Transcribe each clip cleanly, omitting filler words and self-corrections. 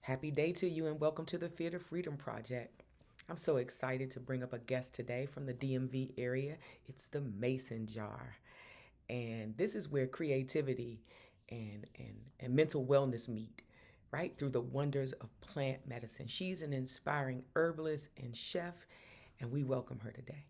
Happy day to you and welcome to the Theater Freedom Project. I'm so excited to bring up a guest today from the DMV area. It's the Mason Jar. And this is where creativity and mental wellness meet, right? Through the wonders of plant medicine. She's an inspiring herbalist and chef, and we welcome her today.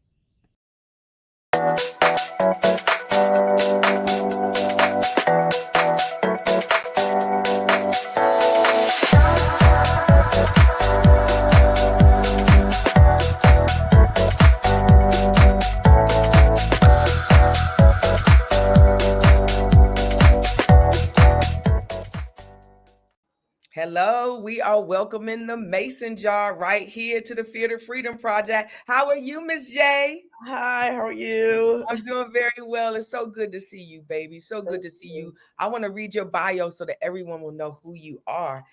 Hello, we are welcoming the Mason Jar right here to the Theater Freedom Project. How are you, Miss J? Hi, how are you? I'm doing very well. It's so good to see you, baby. So good Thank to see you. you. I want to read your bio so that everyone will know who you are.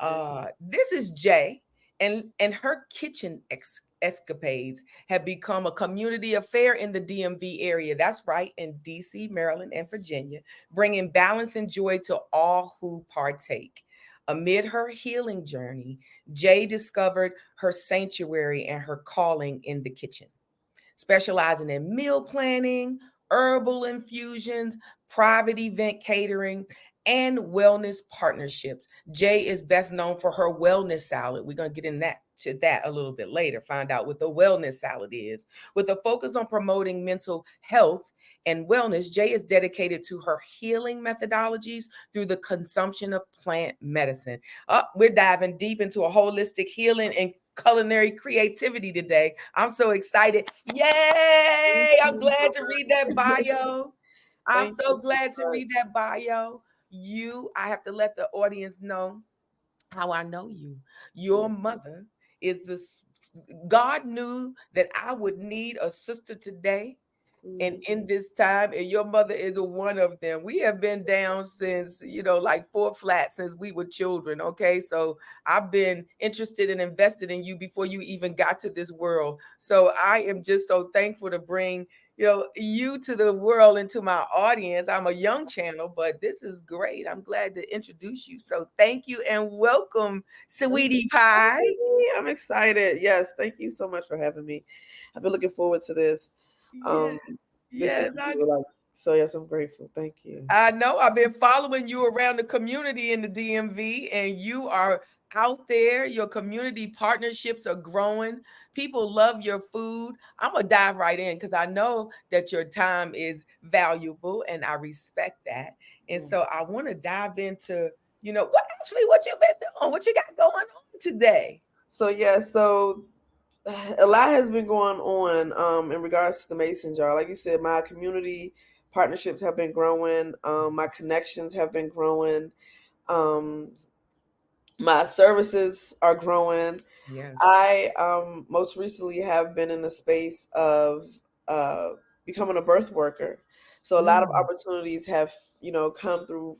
Okay. This is Jay, and her kitchen escapades have become a community affair in the DMV area. That's right, in DC, Maryland, and Virginia, bringing balance and joy to all who partake. Amid her healing journey, Jay discovered her sanctuary and her calling in the kitchen, specializing in meal planning, herbal infusions, private event catering, and wellness partnerships. Jay is best known for her wellness salad. We're going to get in that to that a little bit later, find out what the wellness salad is. With a focus on promoting mental health and wellness, Jay is dedicated to her healing methodologies through the consumption of plant medicine. We're diving deep into a holistic healing and culinary creativity today. I'm so excited. Thank Yay! I'm you glad so to read that much. bio. I'm Thank you so so glad to read much. that bio. I have to let the audience know how I know you. Your Yeah. mother is God knew that I would need a sister today and Mhm. in this time, and your mother is one of them. We have been down since, like four flats since we were children. Okay. So I've been interested and invested in you before you even got to this world. So I am just so thankful to bring, you to the world and to my audience. I'm a young channel, but this is great. I'm glad to introduce you. So thank you and welcome, Thank you sweetie for pie. having me. I'm excited. Yes, thank you so much for having me. I've been looking forward to this. Yeah. Um, this Yes. interview, like, so yes, I'm grateful. Thank you. I know I've been following you around the community in the DMV, and you are out there. Your community partnerships are growing. People love your food. I'm going to dive right in because I know that your time is valuable and I respect that. And Mm. so I want to dive into, what you been doing? What you got going on today? So yeah, so a lot has been going on in regards to the mason jar. Like you said, my community partnerships have been growing. My connections have been growing. Um, my services are growing. Yes. I most recently have been in the space of uh, becoming a birth worker. So a lot of Mm, opportunities have, come through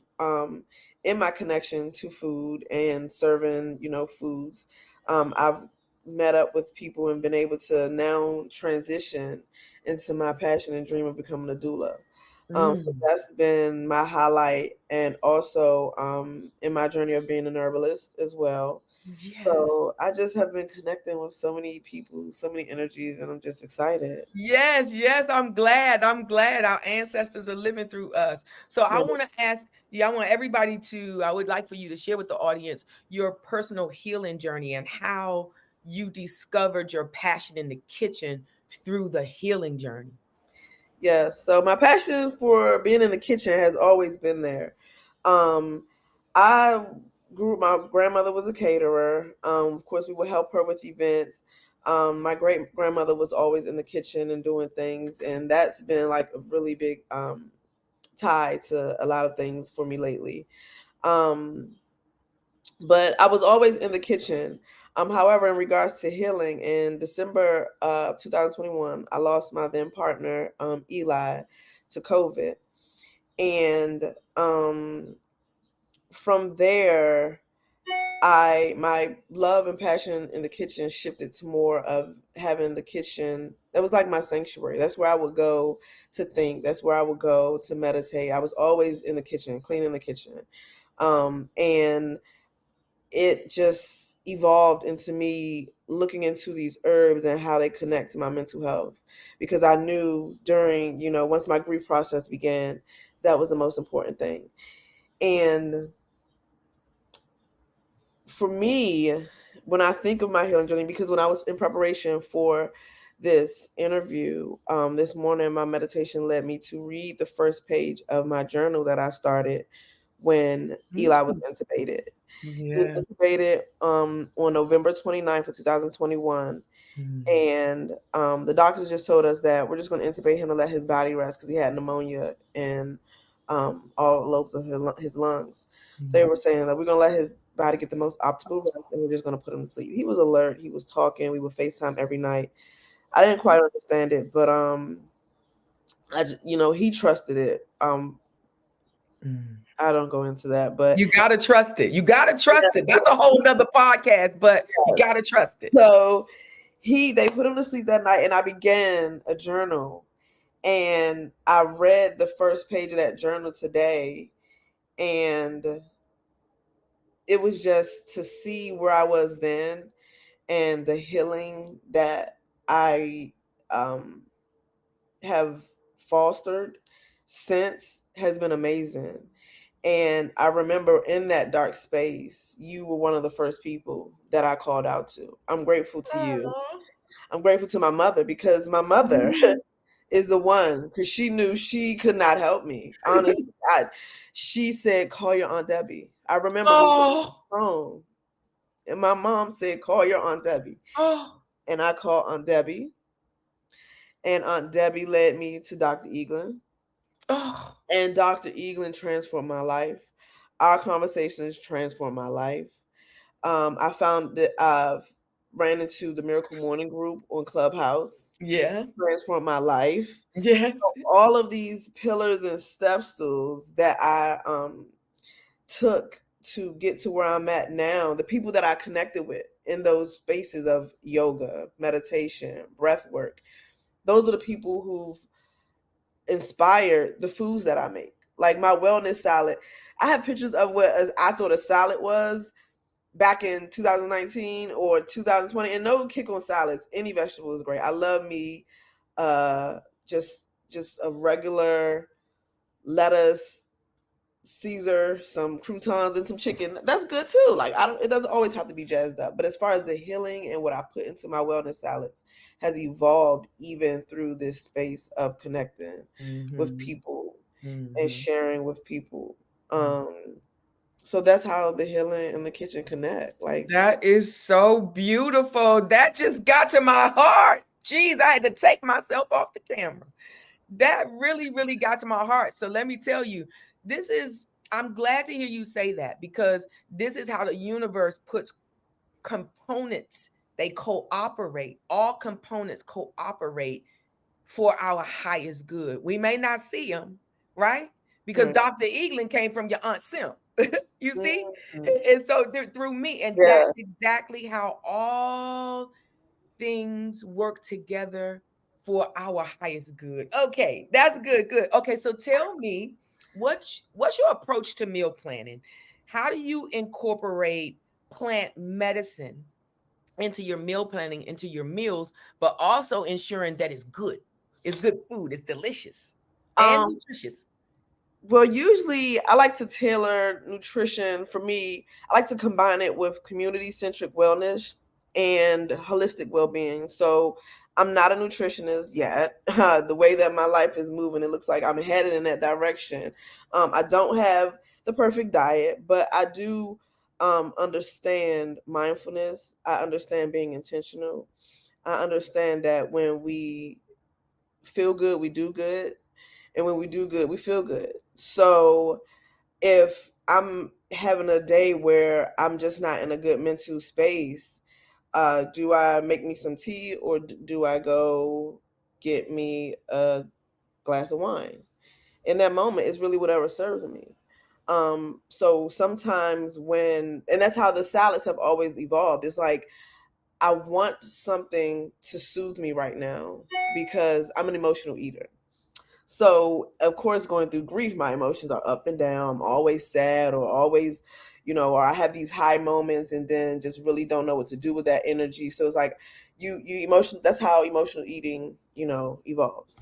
in my connection to food and serving, foods. I've met up with people and been able to now transition into my passion and dream of becoming a doula. So mm. that's been my highlight, and also in my journey of being an herbalist as well. Yes. So I just have been connecting with so many people, so many energies, and I'm just excited. Yes, yes, I'm glad. I'm glad our ancestors are living through us. So I Right. want to ask you, I want everybody I would like for you to share with the audience your personal healing journey and how you discovered your passion in the kitchen through the healing journey. Yes. So my passion for being in the kitchen has always been there. Um, I my grandmother was a caterer. Of course, we would help her with events. My great grandmother was always in the kitchen and doing things, and that's been like a really big tie to a lot of things for me lately. Um, but I was always in the kitchen. However, in regards to healing, in December of 2021, I lost my then partner, Eli, to COVID. And from there, my love and passion in the kitchen shifted to more of having the kitchen. That was like my sanctuary. That's where I would go to think. That's where I would go to meditate. I was always in the kitchen, cleaning the kitchen. And it just evolved into me looking into these herbs and how they connect to my mental health, because I knew during, once my grief process began, that was the most important thing. And for me, when I think of my healing journey, because when I was in preparation for this interview, this morning, my meditation led me to read the first page of my journal that I started when Eli was Mm. intubated. He was Yeah. intubated on November 29th of 2021. Mm. And the doctors just told us that we're just going to intubate him to let his body rest because he had pneumonia in all lobes of his lungs. So they Mm. were saying that we're going to let his body get the most optimal rest, and we're just going to put him to sleep. He was alert. He was talking. We would FaceTime every night. I didn't quite understand it, but he trusted it. Mm. I don't go into that, but You gotta trust it. You gotta trust it. yeah. That's a whole nother podcast, but you gotta trust it. So they put him to sleep that night, and I began a journal, and I read the first page of that journal today, and it was just to see where I was then and the healing that I um, have fostered since has been amazing. And I remember in that dark space, you were one of the first people that I called out to. I'm grateful to you. I'm grateful to my mother, because my mother is the one, because she knew she could not help me. Honestly, she said, "Call your Aunt Debbie." I remember we were on Oh, the phone, and my mom said, "Call your Aunt Debbie," oh, and I called Aunt Debbie, and Aunt Debbie led me to Dr. Eaglin, oh. and Dr. Eaglin transformed my life. Our conversations transformed my life. I found that I've ran into the Miracle Morning group on Clubhouse, Yeah. transformed my life. Yes. All of these pillars and step stools that I took to get to where I'm at now, the people that I connected with in those spaces of yoga, meditation, breath work, those are the people who've inspired the foods that I make. Like my wellness salad. I have pictures of what I thought a salad was back in 2019 or 2020, and no kick on salads. Any vegetable is great. I love me uh just a regular lettuce, Caesar, some croutons, and some chicken. That's good too. Like I don't. It doesn't always have to be jazzed up. But as far as the healing and what I put into my wellness salads has evolved even through this space of connecting with Mm-hmm. people and Mm-hmm. sharing with people. So that's how the healing and the kitchen connect. Like, That is so beautiful. That just got to my heart. Jeez, I had to take myself off the camera. That really, really got to my heart. So let me tell you, I'm glad to hear you say that, because this is how the universe puts components. They cooperate. All components cooperate for our highest good. We may not see them, right? Because right. Dr. Eaglin came from your Aunt Sim. You see? Mhm. And so through me, and Yeah. that's exactly how all things work together for our highest good. Okay, that's good, good. Okay, so tell me, what's your approach to meal planning? How do you incorporate plant medicine into your meal planning, into your meals, but also ensuring that it's good food, it's delicious and Um, nutritious? Well, usually I like to tailor nutrition. For me, I like to combine it with community centric wellness and holistic well being. So I'm not a nutritionist yet. The way that my life is moving, it looks like I'm headed in that direction. I don't have the perfect diet, but I do understand mindfulness. I understand being intentional. I understand that when we feel good, we do good, and when we do good, we feel good. So if I'm having a day where I'm just not in a good mental space, do I make me some tea, or do I go get me a glass of wine? In that moment, it's really whatever serves me. So sometimes and that's how the salads have always evolved. It's like I want something to soothe me right now because I'm an emotional eater. So, of course, going through grief, my emotions are up and down. I'm always sad or always, or I have these high moments and then just really don't know what to do with that energy. So it's like you emotion. That's how emotional eating, evolves.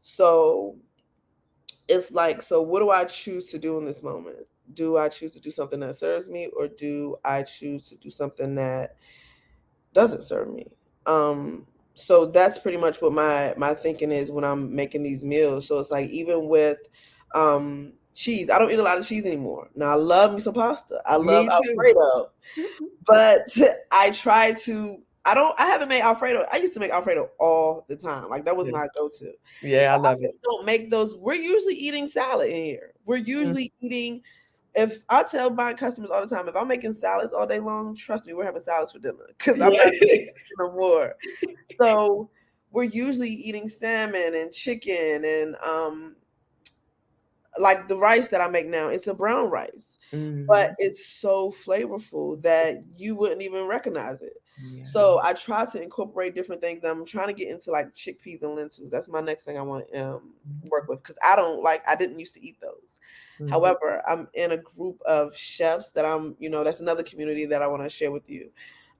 So it's like, so what do I choose to do in this moment? Do I choose to do something that serves me, or do I choose to do something that doesn't serve me? So that's pretty much what my thinking is when I'm making these meals. So it's like, even with cheese, I don't eat a lot of cheese anymore. Now I love me some pasta. I love Me too. Alfredo, but I try to. I haven't made Alfredo. I used to make Alfredo all the time. Like, that was Yeah. my go-to. Yeah, I I love it. don't make those. We're usually eating salad in here. We're Mm. usually eating. If I tell my customers all the time, if I'm making salads all day long, trust me, we're having salads for dinner because I'm Yeah. not no more. So we're usually eating salmon and chicken and like the rice that I make now, it's a brown rice, but Hmm. it's so flavorful that you wouldn't even recognize it. Yeah. So I try to incorporate different things. I'm trying to get into like chickpeas and lentils. That's my next thing I want to work with, because I didn't used to eat those. Mm-hmm. However, I'm in a group of chefs that that's another community that I want to share with you.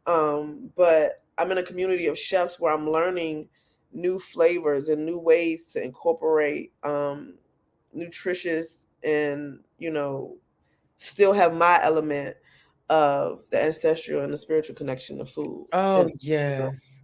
But I'm in a community of chefs where I'm learning new flavors and new ways to incorporate nutritious and still have my element of the ancestral and the spiritual connection to food. Oh, And yes. so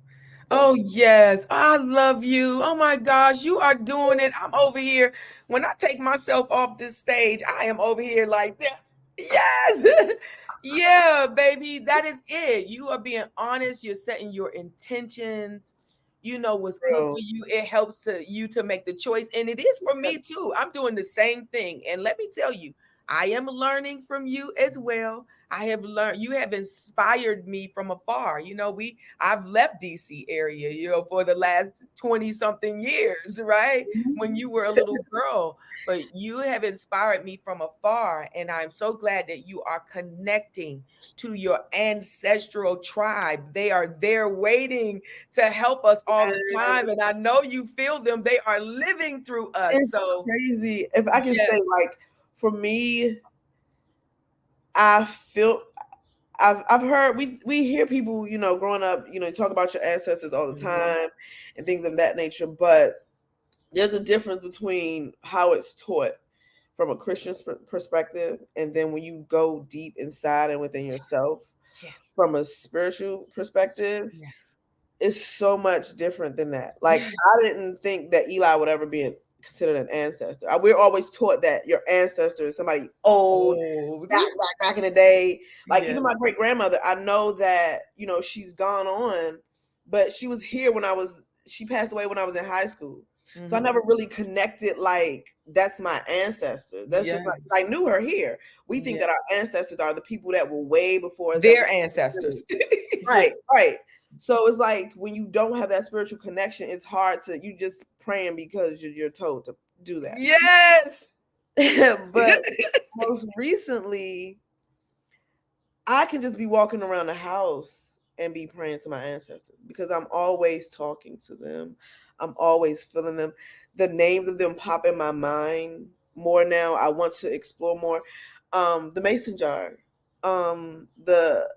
Oh, yes. I love you. Oh my gosh, you are doing it. I'm over here. When I take myself off this stage, I am over here like this. Yes. Yeah, baby. That is it. You are being honest. You're setting your intentions. You know what's good for real. you. It helps you to make the choice. And it is for me too. I'm doing the same thing. And let me tell you, I am learning from you as well. I have learned, you have inspired me from afar. I've left DC area, for the last 20 something years, right? When you were a little girl, but you have inspired me from afar. And I'm so glad that you are connecting to your ancestral tribe. They are there waiting to help us all the And time. And I know you feel them. They are living through us. it's So, crazy. If I can yes. say, like, for me, I feel I've heard, we hear people, growing up, talk about your ancestors all the Mhm. time and things of that nature, but there's a difference between how it's taught from a Christian perspective, and then when you go deep inside and within yourself Yes. from a spiritual perspective, Yes. it's so much different than that. Like, I didn't think that Eli would ever be considered an ancestor. We're always taught that your ancestor is somebody old, Old. back in the day. Like, Yes. even my great grandmother, I know that she's gone on, but she was here she passed away when I was in high school. So I Mhm. never really connected, like, that's my ancestor. That's just like, Yes. I knew her here. We think that Yes. our ancestors are the people that were way before us, that Their were ancestors. Yes. right, right. So it's like, when you don't have that spiritual connection, it's hard to, you just praying because you're told to do that. Yes. But most recently, I can just be walking around the house and be praying to my ancestors, because I'm always talking to them. I'm always feeling them. The names of them pop in my mind more now. I want to explore more. The mason jar, the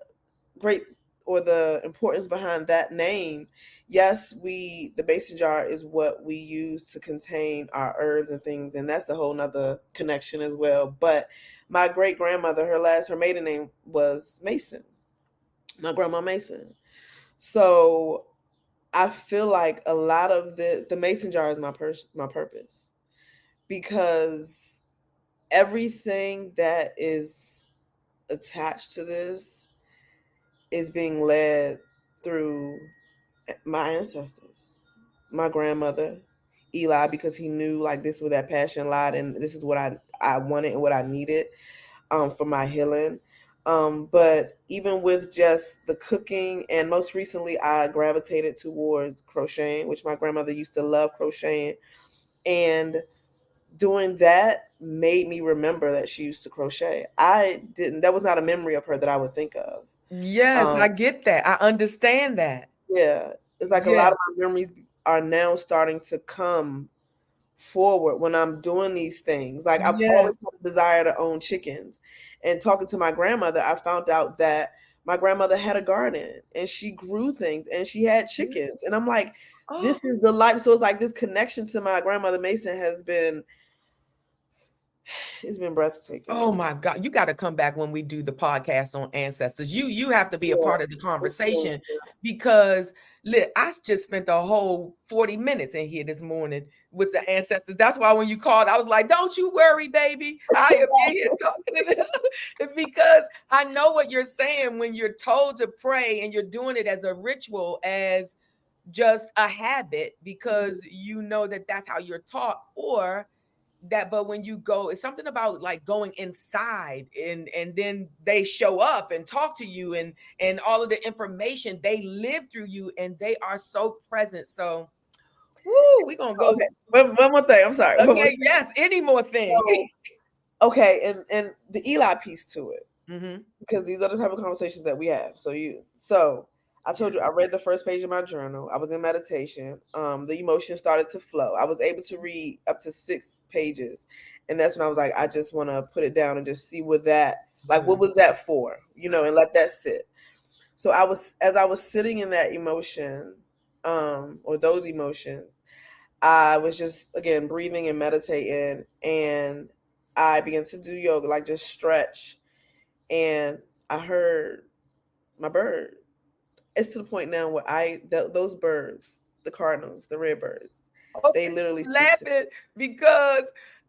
great, or the importance behind that name. Yes, the mason jar is what we use to contain our herbs and things, and that's a whole nother connection as well. But my great grandmother, her maiden name was Mason. My grandma Mason. So I feel like a lot of the mason jar is my purpose, because everything that is attached to this is being led through my ancestors. My grandmother, Eli, because he knew, like, this is where that passion lied, and this is what I wanted and what I needed for my healing. But even with just the cooking, and most recently I gravitated towards crocheting, which my grandmother used to love crocheting, and doing that made me remember that she used to crochet. I didn't That was not a memory of her that I would think of. Yes, Um, I get that. I understand that. yeah, it's like a lot of Yes. my memories are now starting to come forward when I'm doing these things. Like, I've always Yes. had a desire to own chickens. And talking to my grandmother, I found out that my grandmother had a garden and she grew things and she had chickens. And I'm like, Oh, this is the life. So it's like this connection to my grandmother Mason has been, it's been oh breathtaking. my God. You got to come back when we do the podcast on ancestors. You have to be a Yeah. part of the conversation because I just spent the whole 40 minutes in here this morning with the ancestors. That's why when you called, I was like, don't you worry, baby. I am in here talking to them because I know what you're saying when you're told to pray and you're doing it as a ritual, as just a habit because you know that that's how you're taught, or that, but when you go, it's something about like going inside and then they show up and talk to you and all of the information, they live through you and they are so present. So woo, we're gonna go. Okay, one more thing. I'm sorry. One more Okay, thing. yes, any more thing. So, okay, and the Eli piece to it, Mm-hmm. because these are the type of conversations that we have. So I told Yes. you I read the first page of my journal. I was in meditation. The emotions started to flow. I was able to read up to 6 pages, and that's when I was like, I just want to put it down and just see what that, like, what Good. was that for, and let that sit. So as I was sitting in that emotion, or those emotions, I was just again breathing and meditating, and I began to do yoga, like just stretch, and I heard my bird. It's to the point now where those birds, the cardinals, the red birds, Okay, they literally I'm speak to me. laughing because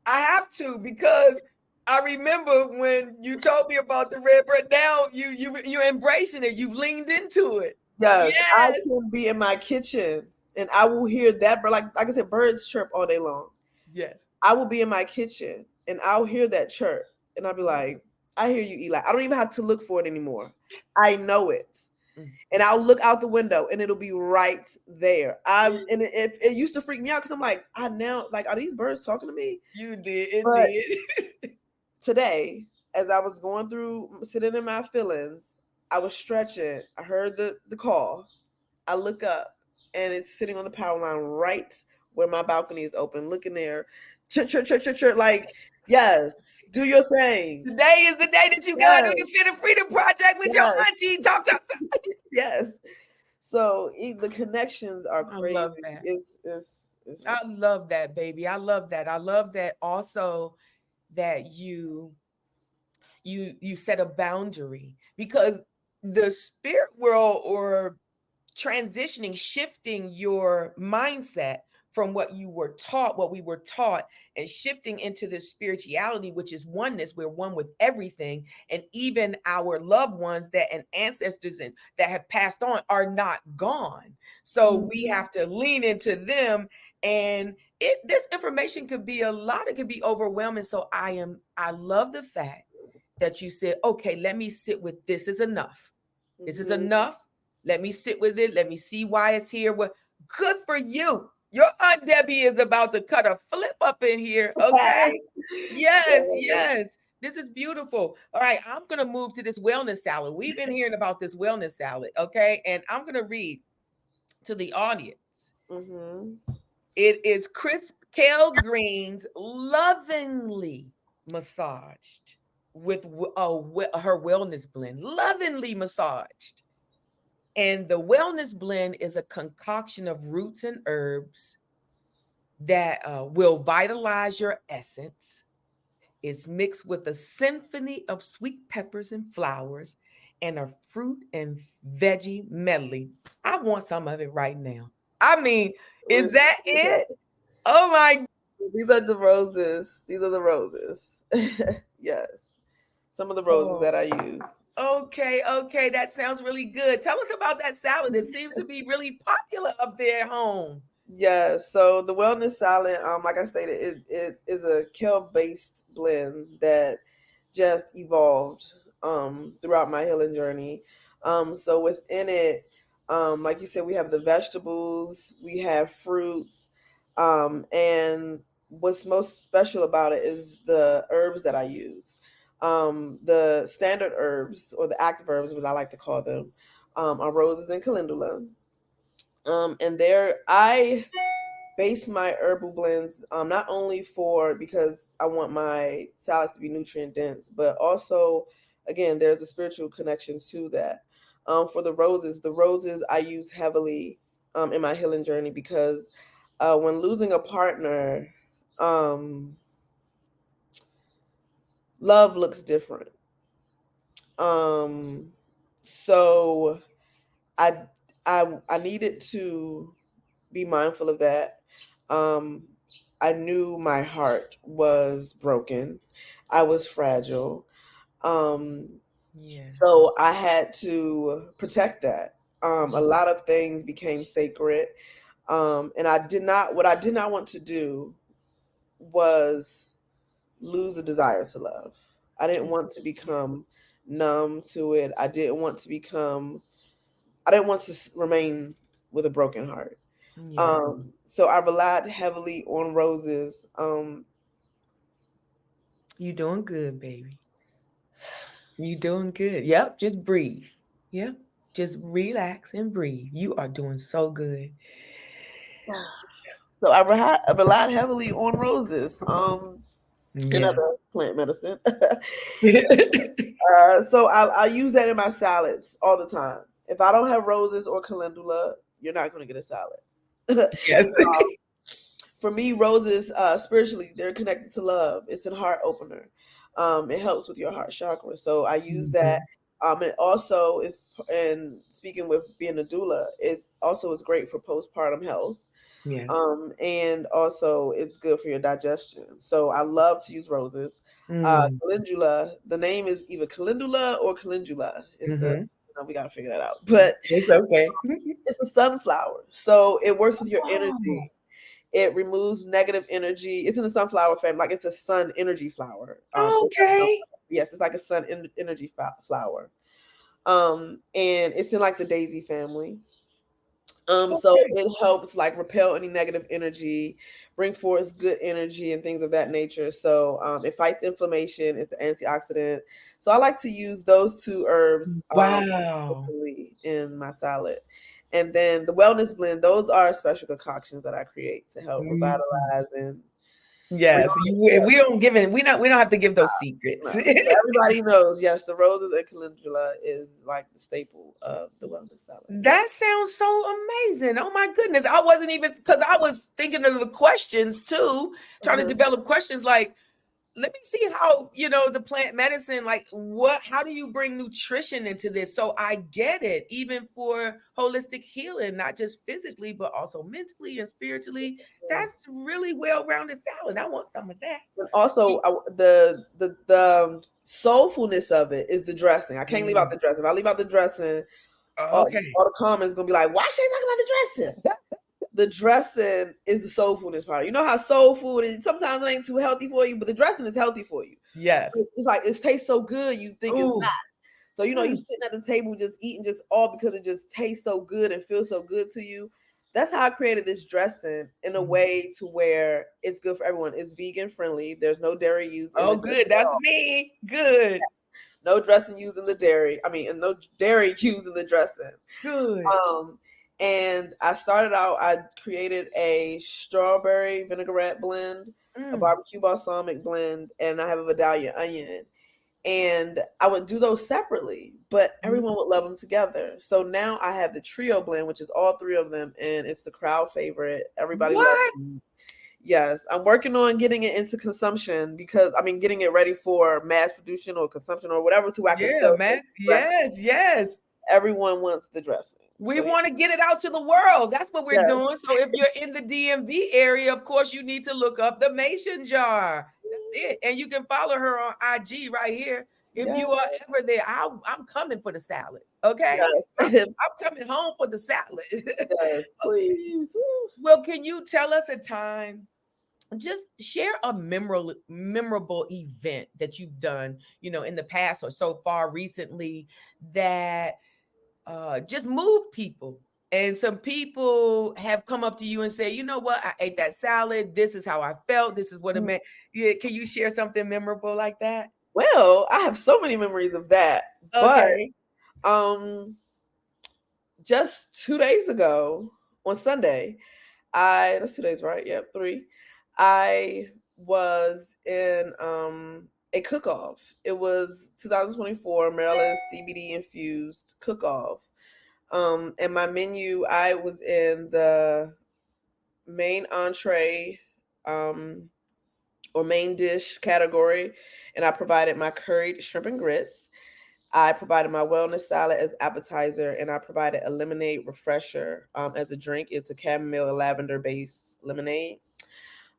I have to, because I remember when you told me about the red bread. Now you're embracing it. You've leaned into it. Yes, I Yes. can be in my kitchen and I will hear that bird, like I said, birds chirp all day long. Yes. I will be in my kitchen and I'll hear that chirp and I'll be like, I hear you, Eli. I don't even have to look for it anymore. I know it. Mm. And I'll look out the window and it'll be right there. It used to freak me out because I'm like, I now like, are these birds talking to me? You did. It But did. today, as I was going through sitting in my feelings, I was stretching. I heard the call. I look up and it's sitting on the power line right where my balcony is open. Looking there, chirp, chirp, chirp, chirp, chirp. Like, yes, do your thing. Today is the day that you gotta do Yes, your Fit and Freedom Project with your yes, auntie. Talk, talk, talk. yes. So the connections are I love crazy. that. It's I love that, baby. I love that. I love that also that you set a boundary, because the spirit world, or transitioning, shifting your mindset from what you were taught, what we were taught, and shifting into this spirituality, which is oneness. We're one with everything. And even our loved ones that and ancestors and that have passed on are not gone. So we Mhm. have to lean into them. And this information could be a lot, it could be overwhelming. So I love the fact that you said, okay, let me sit with this is enough. This is Mhm. enough. Let me sit with it. Let me see why it's here. Well, good for you. Your Aunt Debbie is about to cut a flip up in here. Okay. Yes, yes. This is beautiful. All right. I'm going to move to this wellness salad. We've been hearing about this wellness salad. Okay. And I'm going to read to the audience. Mhm. It is crisp kale greens, lovingly massaged with her wellness blend, lovingly massaged. And the wellness blend is a concoction of roots and herbs that will vitalize your essence. It's mixed with a symphony of sweet peppers and flowers and a fruit and veggie medley. I want some of it right now. I mean, is that it? Oh my. These are the roses. These are the roses. Yes. Some of the roses Oh, that I use. okay, okay. That sounds really good. Tell us about that salad. It seems to be really popular up there at home. Yeah, so the wellness salad, like I stated, it is a kale based blend that just evolved throughout my healing journey. So within it, like you said, we have the vegetables, we have fruits, and what's most special about it is the herbs that I use. The standard herbs, or the active herbs, as I like to call them, are roses and calendula. And there, base my herbal blends not only for because I want my salads to be nutrient dense, but also again there's a spiritual connection to that. For the roses I use heavily in my healing journey because when losing a partner, um, love looks different. Um, so I I needed to be mindful of that. Um, I knew my heart was broken. I was fragile. Um, Yes. so I had to protect that. A lot of things became sacred. And what I did not want to do was lose a desire to love. I didn't want to Yeah. become numb to it. I didn't want to remain with a broken heart. Yeah. So I relied heavily on roses. You doing good, baby. You doing good. Yep. Just breathe. Yep. Just relax and breathe. You are doing so good. So I relied heavily on roses. And Yeah. other plant medicine. So I use that in my salads all the time. If I don't have roses or calendula, you're not going to get a salad. Yes. For me, roses spiritually they're connected to love. It's a heart opener. It helps with your heart chakra. So I use that. Mhm. It also is, and speaking with being a doula, it also is great for postpartum health. Yeah. And also it's good for your digestion. So I love to use roses. Mm. Calendula, the name is either calendula or calendula. Hmm. We gotta figure that out. But It's okay. it's a sunflower, so it works with your Oh, energy. It removes negative energy. It's in the sunflower family, like it's a sun energy flower. So okay. yes, it's like a sun energy flower. And it's in like the daisy family. So Okay. it helps like repel any negative energy, bring forth good energy and things of that nature. So it fights inflammation. It's an antioxidant. So I like to use those two herbs Wow. in my salad. And then the wellness blend, those are special concoctions that I create to help Mhm. revitalize and bring Yes. on We don't give it. We don't have to give those no. secrets. So everybody knows, yes, the roses and calendula is like the staple of the wellness salad. That sounds so amazing. Oh my goodness. I wasn't even because I was thinking of the questions too, trying to Uh-huh. develop questions like, let me see how, the plant medicine, like how do you bring nutrition into this? So I get it, even for holistic healing, not just physically, but also mentally and spiritually. That's really well-rounded salad. I want some of that. And also, the soulfulness of it is the dressing. I can't leave out Mm, the dressing. If I leave out the dressing, okay. all the comments gonna be like, "Why she ain't talking about the dressing?" The dressing is the soulfulness part. You know how soul food is. Sometimes it ain't too healthy for you, but the dressing is healthy for you. Yes. It's like it tastes so good, you think it's Ooh. not. So you Mm, sitting at the table just eating just all because it just tastes so good and feels so good to you. That's how I created this dressing in a mm. way to where it's good for everyone. It's vegan friendly. There's no dairy used in the Oh, dressing good. at That's all. me. Good. No dressing used in the dairy. I mean, and no dairy used in the dressing. Good. Um, and I started out. I created a strawberry vinaigrette blend, a Mm, barbecue balsamic blend, and I have a Vidalia onion. And I would do those separately, but mm. everyone would love them together. So now I have the trio blend, which is all three of them, and it's the crowd favorite. Everybody loves What? it. Yes, I'm working on getting it into consumption because I mean, getting it ready for mass production or consumption or whatever, to I can Yeah, sell man. dressing. Yes, yes. Everyone wants the dressing, We so yeah. want to get it out to the world. That's what we're Yes. doing. So if you're in the DMV area, of course, you need to look up the Mason jar. That's it. And you can follow her on IG right here. If Yes, you are ever there, I'm coming for the salad. Okay. I'm, yes, I'm coming home for the salad. yes, Okay. please. Woo. Well, can you tell us a time? Just share a memorable event that you've done, in the past or so far recently that just moved people. And some people have come up to you and say, you know what, I ate that salad. This is how I felt. This is what it meant. Yeah, can you share something memorable like that? Well, I have so many memories of that, but Okay. um, just 2 days ago on Sunday, That's 2 days, right? Yep, 3. I was in a cook off. It was 2024 Maryland CBD infused cook off. And my menu, I was in the main entree um or main dish category, and I provided my curried shrimp and grits. I provided my wellness salad as appetizer, and I provided a lemonade refresher as a drink. It's a chamomile and lavender based lemonade.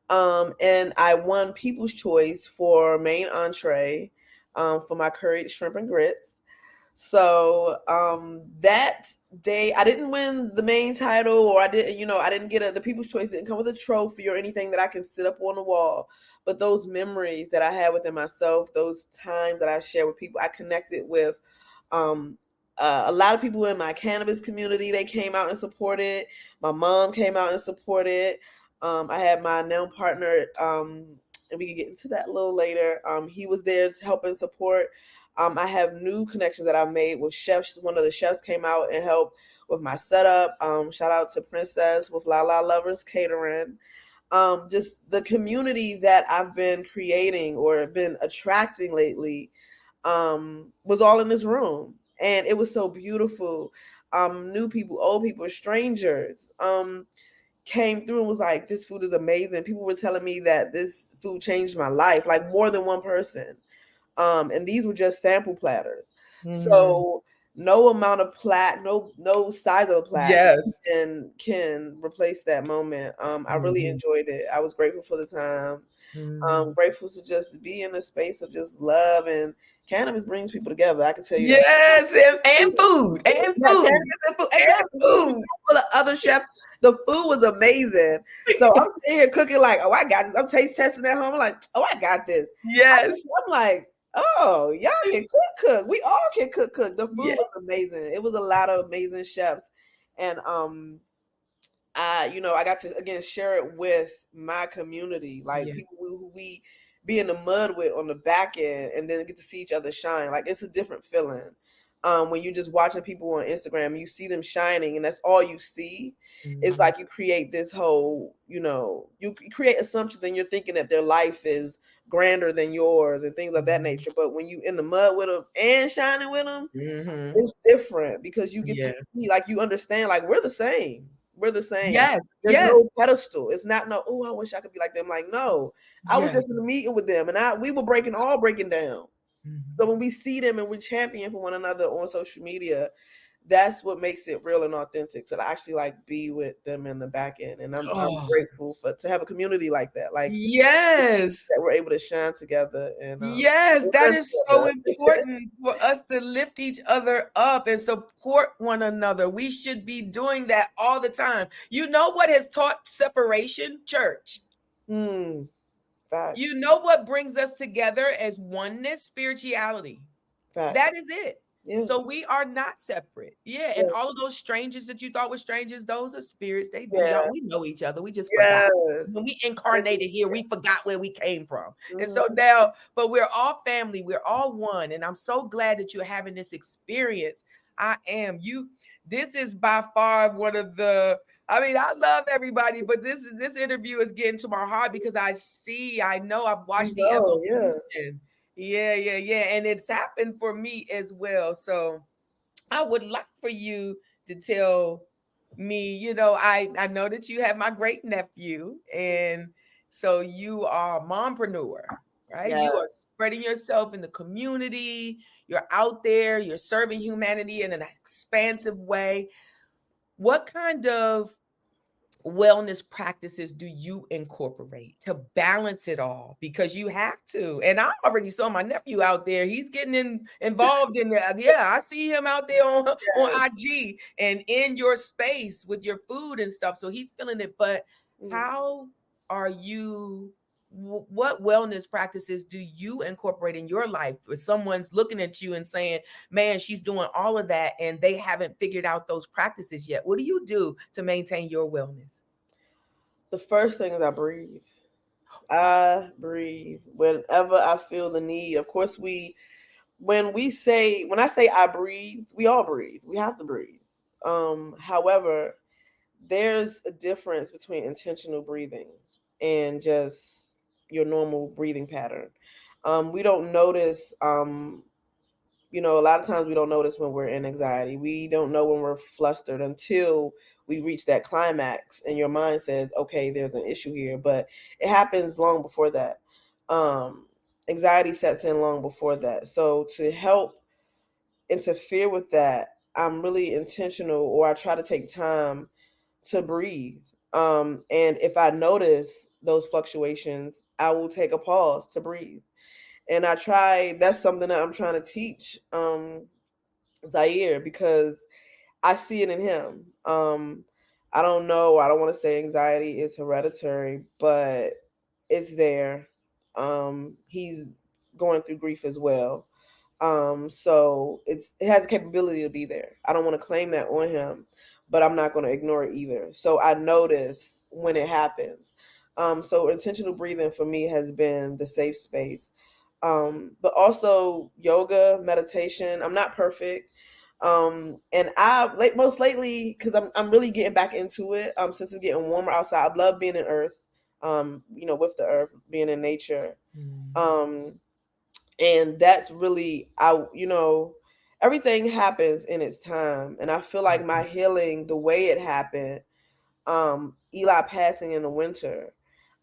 And I won People's Choice for main entree for my curried shrimp and grits. So that day, I didn't win the main title, or I didn't, I didn't get the People's Choice didn't come with a trophy or anything that I can sit up on the wall. But those memories that I had within myself, those times that I shared with people, I connected with um, a lot of people in my cannabis community. They came out and supported. My mom came out and supported. I had my now partner, and we can get into that a little later. He was there to help and support. I have new connections that I've made with chefs. One of the chefs came out and helped with my setup. Shout out to Princess with La La Lovers Catering. Just the community that I've been creating or been attracting lately was all in this room. And it was so beautiful. New people, old people, strangers came through and was like, this food is amazing. People were telling me that this food changed my life, like more than one person. And these were just sample platters. Mhm. So no amount of plaque, no size of a plaque Yes. can replace that moment. I really Mhm. enjoyed it. I was grateful for the time. Mhm. Grateful to just be in the space of just love, and cannabis brings people together. I can tell you that. Yes, and food, and Yeah, cannabis food, and food. and Exactly. We food. full of other chefs. The food was amazing. So I'm sitting here cooking like, oh, I got this. I'm taste testing at home. I'm like, oh, I got this. Yes. I'm like, oh, y'all can cook. We all can cook. The food Yes. was amazing. It was a lot of amazing chefs. And I got to again share it with my community, like Yeah. people who we be in the mud with on the back end, and then get to see each other shine. Like it's a different feeling when you're just watching people on Instagram and you see them shining, and that's all you see. It's Mhm. like you create this whole, you create assumptions, and you're thinking that their life is grander than yours and things of that Mhm. nature. But when you in the mud with them and shining with them, Mhm. it's different because you get to Yeah. see, like you understand, like we're the same. We're the same. Yes. There's Yes. no pedestal. It's not no, oh, I wish I could be like them. Like, no. I was just Yes. in a meeting with them and we were breaking down. Mhm. So when we see them and we champion for one another on social media, that's what makes it real and authentic to actually like be with them in the back end. And I'm Oh, grateful for to have a community like that. Like yes. that we're able to shine together and Yes, that live is so together. important for us to lift each other up and support one another. We should be doing that all the time. You know what has taught separation? Church. Hmm. You Facts. know what brings us together as oneness? Spirituality. That Facts. is it. Yeah. So we are not separate. Yeah. And Yeah. all of those strangers that you thought were strangers, those are spirits. They be Yeah. y'all. We know each other. We just forgot. When Yes. we incarnated here, we forgot where we came from. And Mhm. so now, but we're all family. We're all one. And I'm so glad that you're having this experience. I am. This is by far one of the I mean, I love everybody, but this interview is getting to my heart because I know I've You watched the know, yeah. evolution. Yeah, yeah, yeah. And it's happened for me as well. So I would like for you to tell me, I know that you have my great nephew, and so you are a mompreneur, right? You are Yes. spreading yourself in the community, you're out there, you're serving humanity in an expansive way. What kind of wellness practices do you incorporate to balance it all? Because you have to. And I already saw my nephew out there. He's getting involved in that. Yeah, I see him out there on Yes. IG and in your space with your food and stuff. So he's feeling it. But Mhm. how are you? What wellness practices do you incorporate in your life? If someone's looking at you and saying, man, she's doing all of that and they haven't figured out those practices yet. What do you do to maintain your wellness? The first thing is I breathe. I breathe whenever I feel the need. Of course, when I say I breathe, we all breathe. We have to breathe. However, there's a difference between intentional breathing and just your normal breathing pattern. We don't notice, a lot of times we don't notice when we're in anxiety. We don't know when we're flustered until we reach that climax and your mind says, okay, there's an issue here. But it happens long before that. Um, Anxiety sets in long before that. So to help interfere with that, I'm really intentional, or I try to take time to breathe. And if I notice those fluctuations, I will take a pause to breathe. And that's something that I'm trying to teach Zaire, because I see it in him. I don't know, I don't want to say anxiety is hereditary, but it's there. He's going through grief as well. So it has the capability to be there. I don't want to claim that on him, but I'm not going to ignore it either. So I notice when it happens. So intentional breathing for me has been the safe space. But also yoga, meditation. I'm not perfect. And most lately, because I'm really getting back into it. Since it's getting warmer outside, I love being in earth. With the earth, being in nature. Mm. Um, and that's really everything happens in its time, and I feel like my healing, the way it happened, Eli passing in the winter,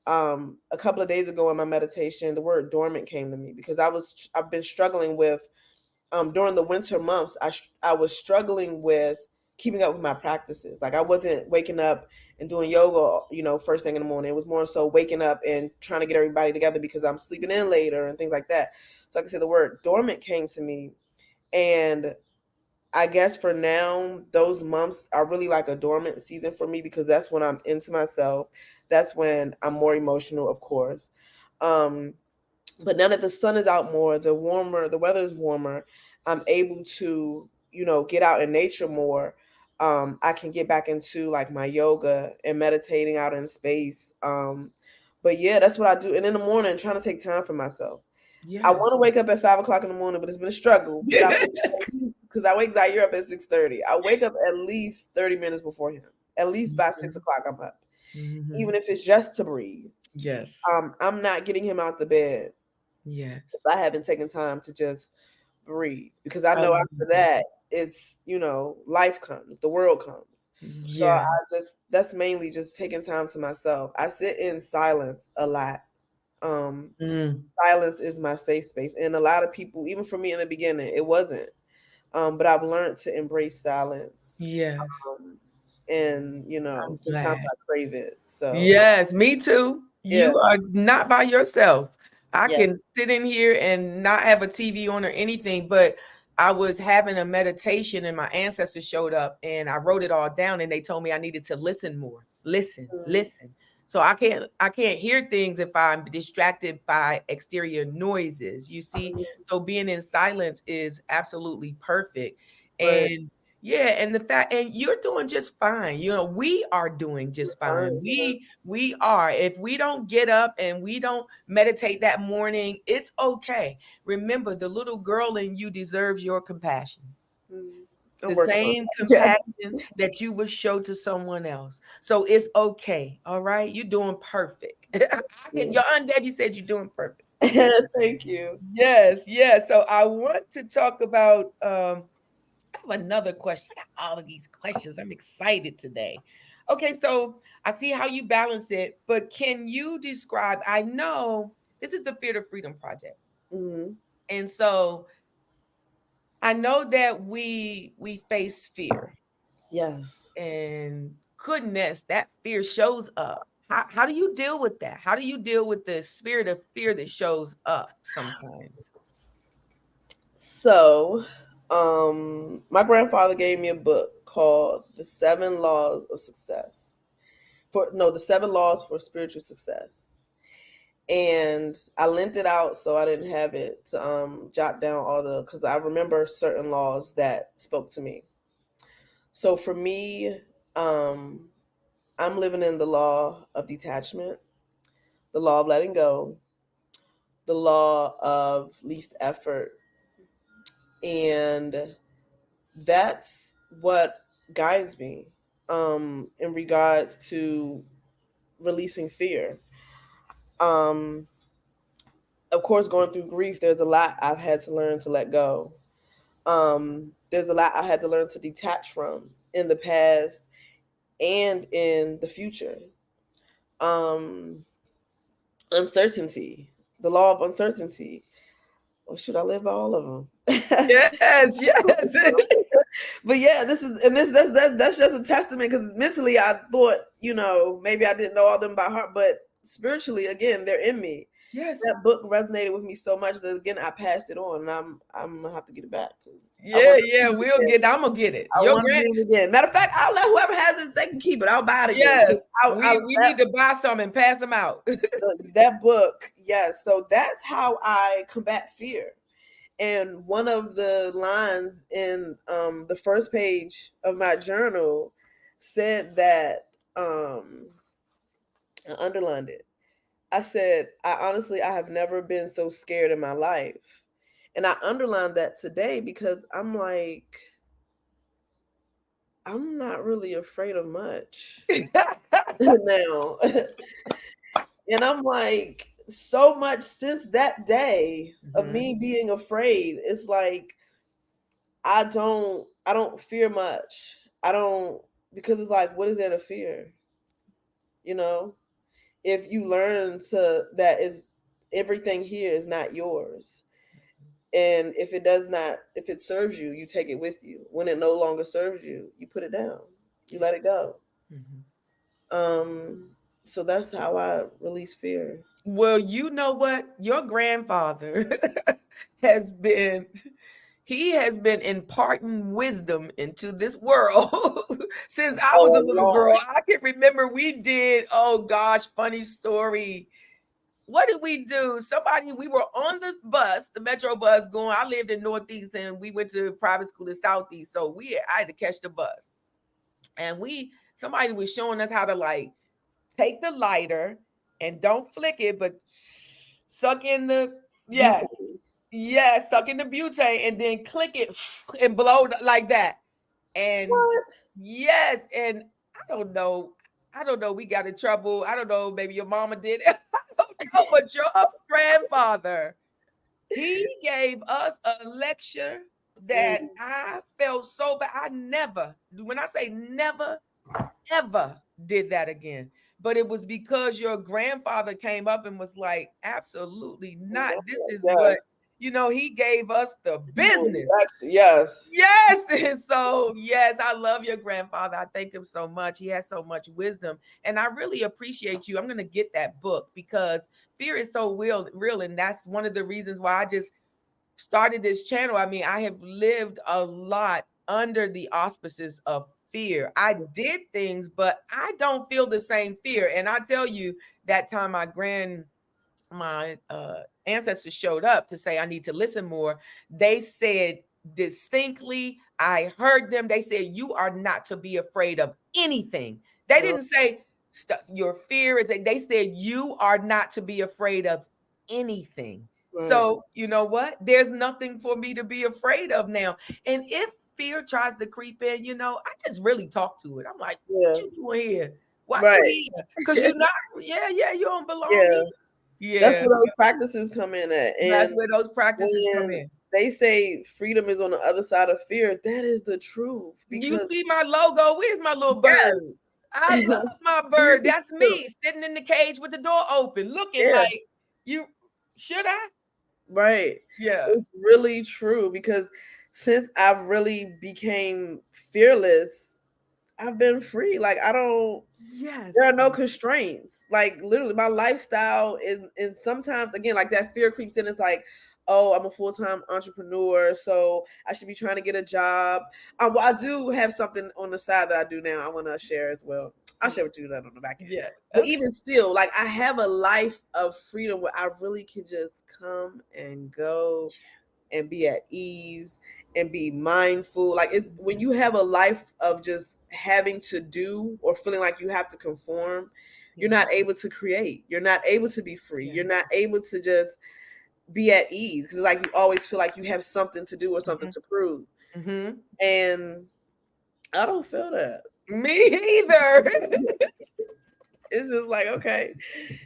a couple of days ago in my meditation, the word dormant came to me because I've been struggling with, during the winter months, I was struggling with keeping up with my practices. Like I wasn't waking up and doing yoga, first thing in the morning. It was more so waking up and trying to get everybody together because I'm sleeping in later and things like that. So like I said, the word dormant came to me, and I guess for now, those months are really like a dormant season for me because that's when I'm into myself. That's when I'm more emotional, of course. Um, but now that the sun is out more, the weather is warmer, I'm able to, get out in nature more. I can get back into like my yoga and meditating out in space. But yeah, that's what I do. And in the morning, trying to take time for myself. I Yeah. want to wake up at 5 o'clock in the morning, but it's been a struggle. But I wake Zaire up at 6:30. I wake up at least 30 minutes before him. At least by 6 o'clock, I'm up, even Mhm. if it's just to breathe. Yes. I'm not getting him out the bed if Yes. I haven't taken time to just breathe, because I I know love after that. that it's life comes, the world comes. So Yeah. that's mainly just taking time to myself. I sit in silence a lot. Um, Mm. Silence is my safe space, and a lot of people, even for me in the beginning, it wasn't. But I've learned to embrace silence. Yes. Um, and I'm sometimes glad. I crave it. So Yes, me too. yeah, You are not by yourself. I yeah. can sit in here and not have a TV on or anything, but I was having a meditation and my ancestors showed up and I wrote it all down and they told me I needed to listen more. Listen, Mm, listen. So I can't hear things if I'm distracted by exterior noises. You see? mm, So being in silence is absolutely perfect. right. And yeah, and the fact and you're doing just fine. We are doing just Fine, fine. yeah. We are. If we don't get up and we don't meditate that morning, it's okay. Remember, the little girl in you deserves your compassion. Mm. I'm The working on same that. Yes. compassion that you would show to someone else. So it's okay. All right. You're doing perfect. Your Aunt Debbie said you're doing perfect. Thank you. Yes, yes. So I want to talk about I have another question. I got all of these questions. I'm excited today. Okay, so I see how you balance it, but can you describe? I know this is the Fear to Freedom Project. Hmm. And so I know that we face fear. Yes. And goodness, that fear shows up. How do you deal with that? How do you deal with the spirit of fear that shows up sometimes? So, my grandfather gave me a book called The Seven Laws of Success. The Seven Laws for Spiritual Success. And I lent it out so I didn't have it to jot down because I remember certain laws that spoke to me. So for me, um, I'm living in the law of detachment, the law of letting go, the law of least effort, and that's what guides me. in regards to releasing fear. Um, of course, going through grief, there's a lot I've had to learn to let go. There's a lot I had to learn to detach from in the past and in the future. Um, Uncertainty, the law of uncertainty. Oh shoot, I live by all of them. Yes, yes. But yeah, this is and this that's just a testament because mentally I thought maybe I didn't know all them by heart, but spiritually again they're in me. Yes. That book resonated with me so much that again I passed it on, and I'm gonna have to get it back. I Yeah, want to yeah, read it we'll again. get I'm gonna get it. I Your want to grand read it again. Matter of fact, I'll let whoever has it, they can keep it. I'll buy it again. yes. I We need to buy some and pass them out. that book, yes. So that's how I combat fear. And one of the lines in the first page of my journal said that I underlined it. I said, I have never been so scared in my life. And I underlined that today because I'm like, I'm not really afraid of much now. And I'm like, so much since that day of Mhm. me being afraid, it's like I don't fear much. I don't because it's like what is there to fear? You know? If you learn to that is everything here is not yours. And if it serves you, you take it with you. When it no longer serves you, you put it down. You let it go. Mhm. Um so that's how I release fear. Well, you know what? Your grandfather has been he has been imparting wisdom into this world since I was a Oh little Lord. girl. I can remember we did, oh gosh, funny story. What did we do? We were on this bus, the metro bus going. I lived in Northeast and we went to private school in Southeast. So I had to catch the bus. And somebody was showing us how to like take the lighter and don't flick it, but suck in the yes, Butane. yes, suck in the butane and then click it and blow like that. And What? yes, and I don't know. We got in trouble. I don't know. Maybe your mama did. I don't know, but your grandfather, he gave us a lecture that Mm, I felt so bad. I never, when I say never, ever did that again. But it was because your grandfather came up and was like, absolutely not. This is what, yes. he gave us the business. Yes. Yes. And so, yes, I love your grandfather. I thank him so much. He has so much wisdom. And I really appreciate you. I'm going to get that book because fear is so real. And that's one of the reasons why I just started this channel. I mean, I have lived a lot under the auspices of fear. I did things, but I don't feel the same fear. And I tell you, that time my ancestors showed up to say I need to listen more. They said distinctly, I heard them. They said, you are not to be afraid of anything. They No, didn't say your fear is they said you are not to be afraid of anything. right. So you know what? There's nothing for me to be afraid of now. And if fear tries to creep in, I just really talk to it. I'm like, what Yeah. you doing here? Why you Right. here? Because you're not, yeah, you don't belong Yeah. here. That's Yeah, where those practices come in at. that's And where those practices come when in. they say freedom is on the other side of fear, that is the truth. You Because see my logo? Where's my little bird? yes. I love my Fear bird. is That's true. me sitting in the cage with the door open, looking Yeah. like you. Should I? Right. Yeah. It's really true because since I've really became fearless, I've been free. Like I don't Yes. there are no constraints. Like literally, my lifestyle is sometimes again like that fear creeps in. It's like, oh, I'm a full time entrepreneur, so I should be trying to get a job. Well, I do have something on the side that I do now. I want to share as well. I'll share with you that on the back end. Yeah. But Okay. even still, like I have a life of freedom where I really can just come and go and be at ease and be mindful. Like it's when you Yes. have a life of just having to do or feeling like you have to conform, you're Yeah. not able to create. You're not able to be free. Yeah. You're not able to just be at ease because like you always feel like you have something to do or something Mm-hmm. to prove. Mm-hmm. And I don't feel that. Me either. It's just like, okay,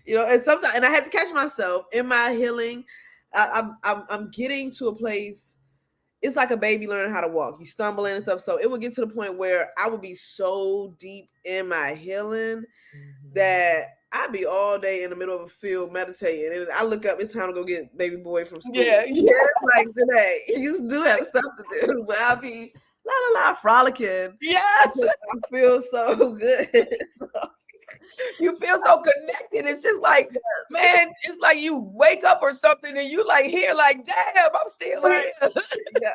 and sometimes, and I had to catch myself in my healing. I'm getting to a place. It's like a baby learning how to walk. You stumble in and stuff. So it would get to the point where I would be so deep in my healing Mhm. that I'd be all day in the middle of a field meditating, and I look up. It's time to go get baby boy from school. Yeah, Yeah, yeah, like today, you do have stuff to do, but I'll be la la la frolicking yes. because I feel so good. So, You feel so connected. It's just like, man, it's like you wake up or something and you like here, like, damn, I'm still right, here. yeah.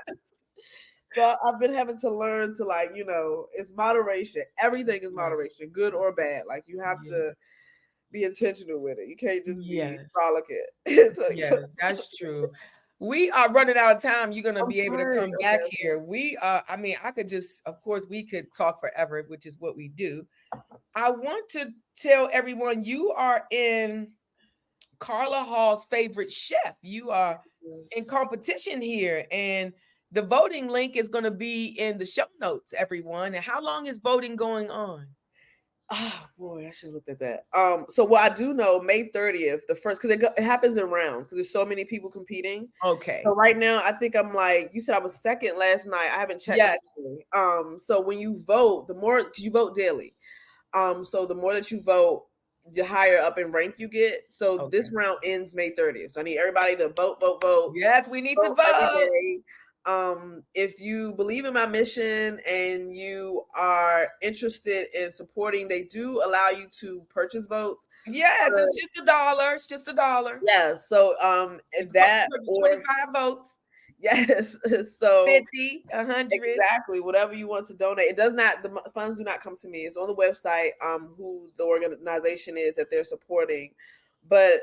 So I've been having to learn to, like, it's moderation. Everything is Yes. moderation, good or bad. Like, you have to Yes. be intentional with it. You can't just be Yes. frolicking until it Yes, goes. that's true. We are running out of time. You're gonna I'm be able to sorry. come back Okay. here. We I mean, I could just, of course, we could talk forever, which is what we do. I want to tell everyone you are in Carla Hall's favorite chef. You are in Yes. competition here, and the voting link is going to be in the show notes, everyone. And how long is voting going on? Oh boy, I should have looked at that. So what I do know, May 30th, the first, because it happens in rounds because there's so many people competing. So Okay. right now, I think I'm like you said. I was second last night. I haven't checked Yes. recently. So when you vote, the more because you vote daily. So the more that you vote, the higher up in rank you get. So Okay. this round ends May 30th. So I need everybody to vote, vote, vote, Yes, we need to vote every vote. day. If you believe in my mission and you are interested in supporting, they do allow you to purchase votes. Yes, it's But just $1. It's just $1. yeah, so You can that purchase or 25 votes, yes, so 50, 100. exactly, whatever you want to donate. It does not. The funds do not come to me. It's on the website. Who the organization is that they're supporting, but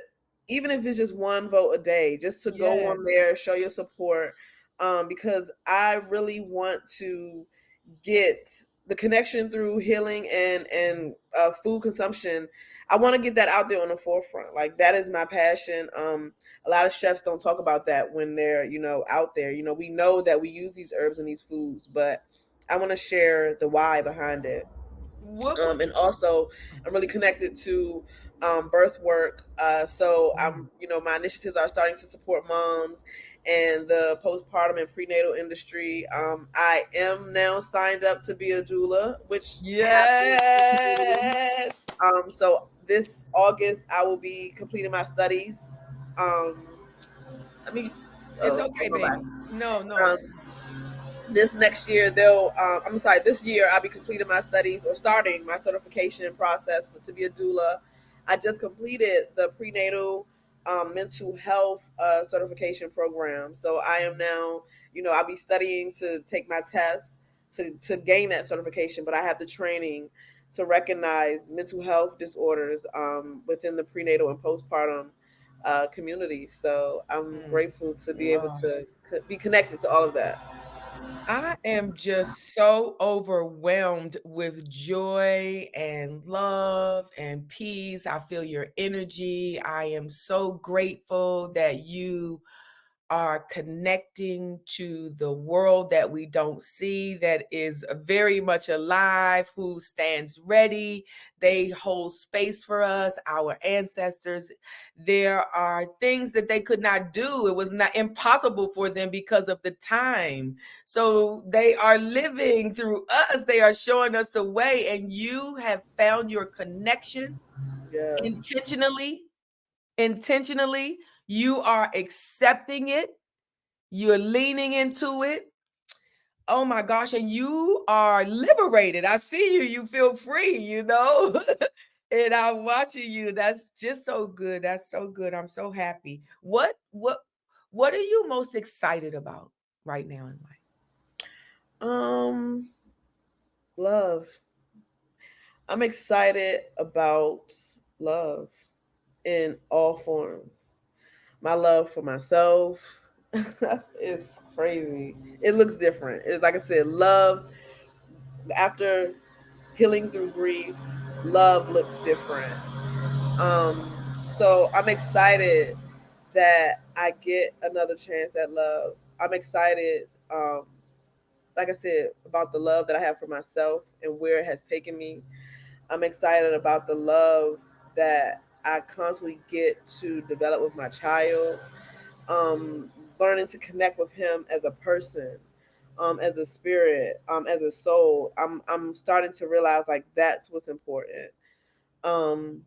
even if it's just one vote a day, just to go Yes. on there, show your support, because I really want to get the connection through healing and food consumption. I want to get that out there on the forefront. Like that is my passion. A lot of chefs don't talk about that when they're out there. We know that we use these herbs and these foods, but I want to share the why behind it. What would And also I'm really connected to birth work. So Mm. my initiatives are starting to support moms and the postpartum and prenatal industry. I am now signed up to be a doula, which happened recently. Yes. So this August I will be completing my studies. Um, I mean, It's I'll okay, go back. baby. No, no, it's Um, this next year they'll I'm sorry, this year I'll be completing my studies or starting my certification process to be a doula. I just completed the prenatal mental health certification program, so I am now I'll be studying to take my tests to gain that certification, but I have the training to recognize mental health disorders within the prenatal and postpartum community. So I'm Mm. grateful to be able Wow. to be connected to all of that. I am just so overwhelmed with joy and love and peace. I feel your energy. I am so grateful that you are connecting to the world that we don't see, that is very much alive, who stands ready. They hold space for us, our ancestors. There are things that they could not do. It was not impossible for them because of the time. So they are living through us. They are showing us a way, and you have found your connection Yes. intentionally. Intentionally, you are accepting it, you're leaning into it. Oh my gosh, and you are liberated. I see you, you feel free, and I'm watching you. That's just so good. That's so good. I'm so happy. What are you most excited about right now in life? Um, love. I'm excited about love in all forms. My love for myself is crazy. It looks different. It's like I said, love after healing through grief, love looks different. Um, so I'm excited that I get another chance at love. I'm excited like I said, about the love that I have for myself and where it has taken me. I'm excited about the love that I constantly get to develop with my child. Um, Learning to connect with him as a person, as a spirit, as a soul. I'm starting to realize like that's what's important. Um,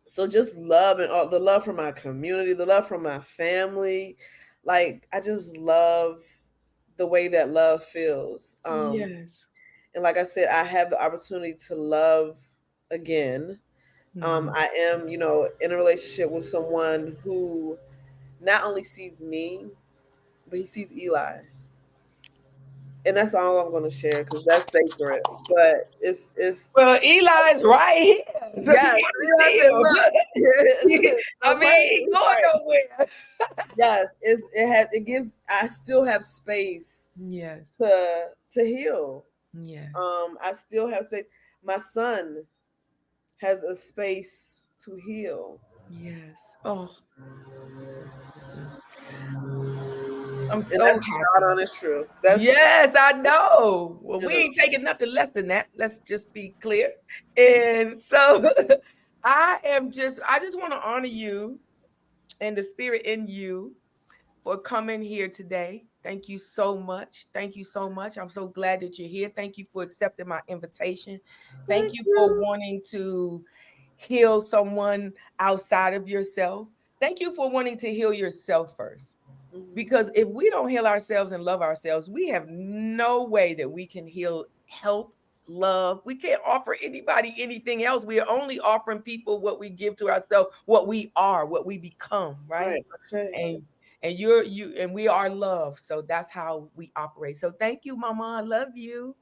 so just love and all the love from my community, the love from my family. Like I just love the way that love feels. Yes. And like I said, I have the opportunity to love again. Mhm. I am, in a relationship with someone who not only sees me, but he sees Eli. And that's all I'm going to share because that's sacred. But it's Well, Eli's right here, so you yes, got to Eli see said, "Look, this him. is I the mean, person." he He's going like, nowhere. yes, it gives. I still have space Yes. to heal. Yes. I still have space. My son has a space to heal. Yes. Oh, I'm And so that's happy. God honest truth. That's Yes, I know. Well, you we know. ain't taking nothing less than that. Let's just be clear. And so I just want to honor you and the spirit in you for coming here today. Thank you so much. Thank you so much. I'm so glad that you're here. Thank you for accepting my invitation. Thank Thank you for you. wanting to heal someone outside of yourself. Thank you for wanting to heal yourself first. Mhm. Because if we don't heal ourselves and love ourselves, we have no way that we can heal, help, love. We can't offer anybody anything else. We are only offering people what we give to ourselves, what we are, what we become, right? Right. Okay. And and we are love. So that's how we operate. So thank you, Mama. I love you.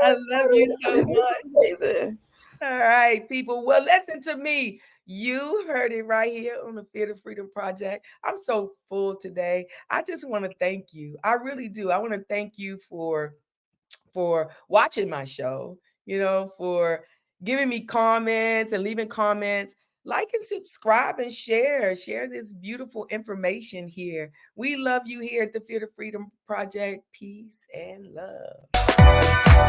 I love you so This much. is amazing. All right, people. Well, listen to me. You heard it right here on the Theater Freedom Project. I'm so full today. I just want to thank you. I really do. I want to thank you for watching my show, for giving me comments and leaving comments. Like and subscribe and share. Share this beautiful information here. We love you here at the Theater Freedom Project. Peace and love.